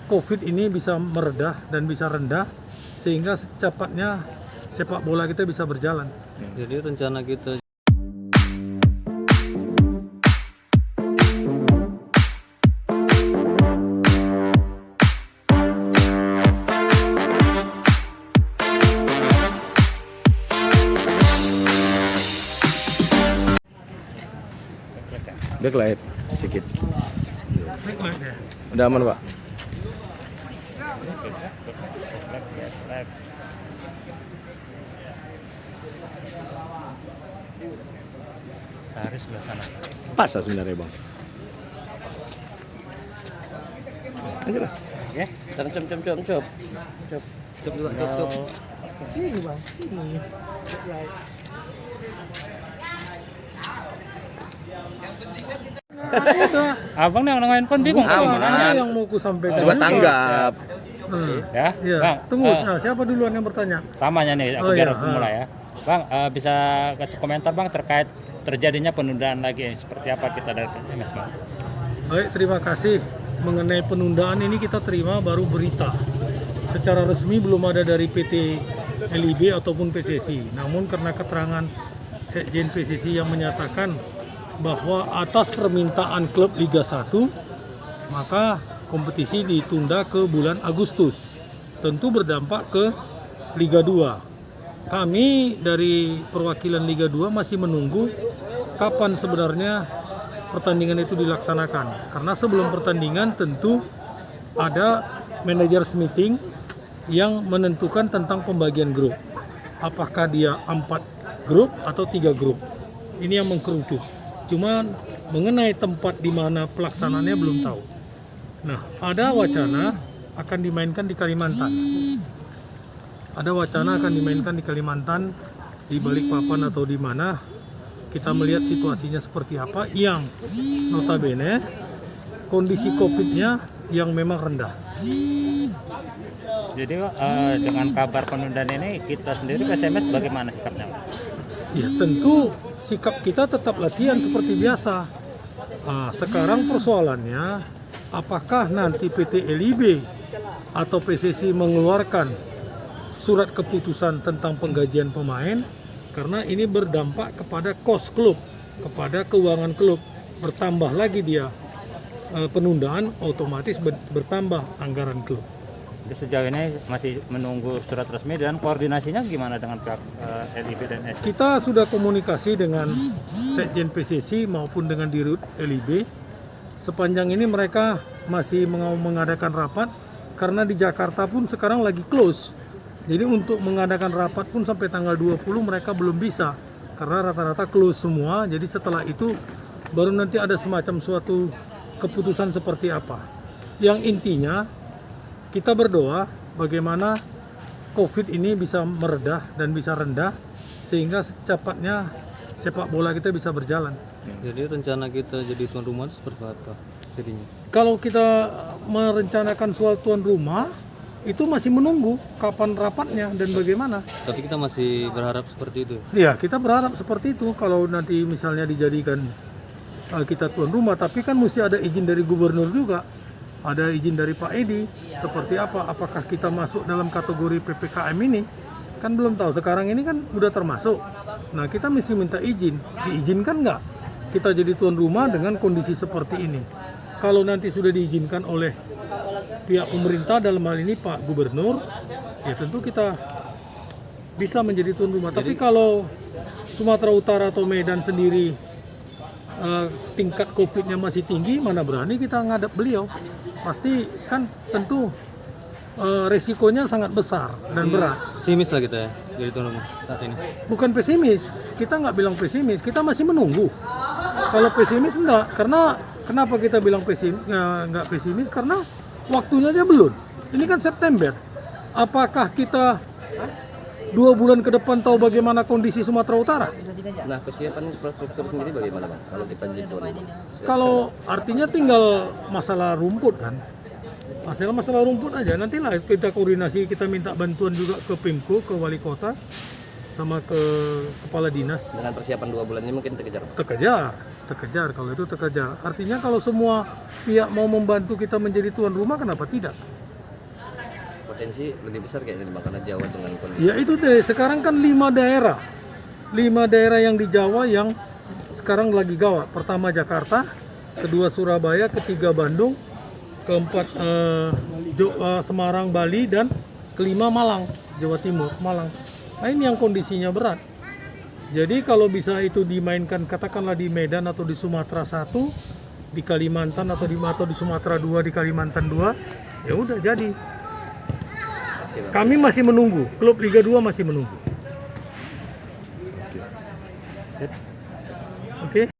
COVID ini bisa meredah dan bisa rendah, sehingga secepatnya sepak bola kita bisa berjalan. Jadi rencana kita backlight sedikit. Baiklah ya. Udah aman, Pak? harus sebelah sana. Pas lah sebenarnya, Bang. Aja lah. Oke. Cop. Cop juga, cop. Sini bang, sini. Abang nih orang handphone bingung. Mana yang mau ku sampaikan? Coba tanggap. Ya, Iya. Bang. Tunggu, siapa duluan yang bertanya? Samanya nih, Oh, biar iya, aku mulai ya. Bang, bisa kasih komentar Bang terkait terjadinya penundaan lagi seperti apa kita dari MS Bang? Baik, terima kasih. Mengenai penundaan ini kita terima baru berita. Secara resmi belum ada dari PT LIB ataupun PSSI. Namun karena keterangan Sekjen PSSI yang menyatakan bahwa atas permintaan klub Liga 1, maka kompetisi ditunda ke bulan Agustus. Tentu berdampak ke Liga 2. Kami dari perwakilan Liga 2 masih menunggu kapan sebenarnya pertandingan itu dilaksanakan. Karena sebelum pertandingan tentu ada managers meeting yang menentukan tentang pembagian grup. Apakah dia 4 grup atau 3 grup. Ini yang mengkerucut. Cuman mengenai tempat di mana pelaksanaannya belum tahu. Nah, ada wacana akan dimainkan di Kalimantan. Ada wacana akan dimainkan di Kalimantan, di Balikpapan atau di mana. Kita melihat situasinya seperti apa, yang notabene kondisi COVID-nya yang memang rendah. Jadi dengan kabar penundaan ini kita sendiri PSMS bagaimana sikapnya? Ya tentu sikap kita tetap latihan seperti biasa. Nah, sekarang persoalannya apakah nanti PT LIB atau PSSI mengeluarkan surat keputusan tentang penggajian pemain, karena ini berdampak kepada cost klub, kepada keuangan klub. Bertambah lagi dia penundaan, otomatis bertambah anggaran klub. Jadi sejauh ini masih menunggu surat resmi dan koordinasinya gimana dengan pihak LIB dan SI? Kita sudah komunikasi dengan Sekjen PSSI maupun dengan Dirut LIB. Sepanjang ini mereka masih mau mengadakan rapat karena di Jakarta pun sekarang lagi close. Jadi untuk mengadakan rapat pun sampai tanggal 20 mereka belum bisa karena rata-rata close semua. Jadi setelah itu baru nanti ada semacam suatu keputusan seperti apa. Yang intinya kita berdoa bagaimana COVID ini bisa meredah dan bisa rendah sehingga secepatnya sepak bola kita bisa berjalan. Jadi rencana kita jadi tuan rumah seperti apa jadinya? Kalau kita merencanakan soal tuan rumah, itu masih menunggu kapan rapatnya dan bagaimana. Tapi kita masih berharap seperti itu. Ya, kita berharap seperti itu. Kalau nanti misalnya dijadikan kita tuan rumah, tapi kan mesti ada izin dari gubernur juga. Ada izin dari Pak Edi, seperti apa? Apakah kita masuk dalam kategori PPKM ini? Kan belum tahu, sekarang ini kan udah termasuk. Nah, kita mesti minta izin. Diizinkan nggak kita jadi tuan rumah dengan kondisi seperti ini? Kalau nanti sudah diizinkan oleh pihak pemerintah, dalam hal ini Pak Gubernur, ya tentu kita bisa menjadi tuan rumah. Tapi kalau Sumatera Utara atau Medan sendiri tingkat COVID-nya masih tinggi, mana berani kita ngadap beliau. Pasti kan tentu resikonya sangat besar dan berat. Pesimis lah kita ya jadi tuan rumah saat ini. Bukan pesimis, kita nggak bilang pesimis, kita masih menunggu. Kalau pesimis enggak, karena kenapa kita bilang pesimis, nggak pesimis, karena waktunya aja belum. Ini kan September. Apakah kita 2 bulan ke depan tahu bagaimana kondisi Sumatera Utara? Nah, kesiapan infrastruktur sendiri bagaimana Bang kalau kita jadi tuan rumah? Kalau artinya tinggal masalah rumput kan. Masalah rumput aja, nantilah kita koordinasi, kita minta bantuan juga ke Pemko, ke wali kota, sama ke kepala dinas. Dengan persiapan 2 bulan ini mungkin terkejar Bang? Terkejar, kalau itu terkejar. Artinya kalau semua pihak mau membantu kita menjadi tuan rumah, kenapa tidak? berpotensi lebih besar kayaknya Bang, karena Jawa dengan kondisi. Ya itu deh, sekarang kan 5 daerah yang di Jawa yang sekarang lagi gawat. Pertama Jakarta, kedua Surabaya, ketiga Bandung, keempat Semarang, Bali, dan kelima Malang, Jawa Timur, Malang. Nah ini yang kondisinya berat. Jadi kalau bisa itu dimainkan katakanlah di Medan atau di Sumatera 1, di Kalimantan atau di Sumatera 2, di Kalimantan 2, ya udah jadi. Kami masih menunggu, klub Liga 2 masih menunggu. Oke.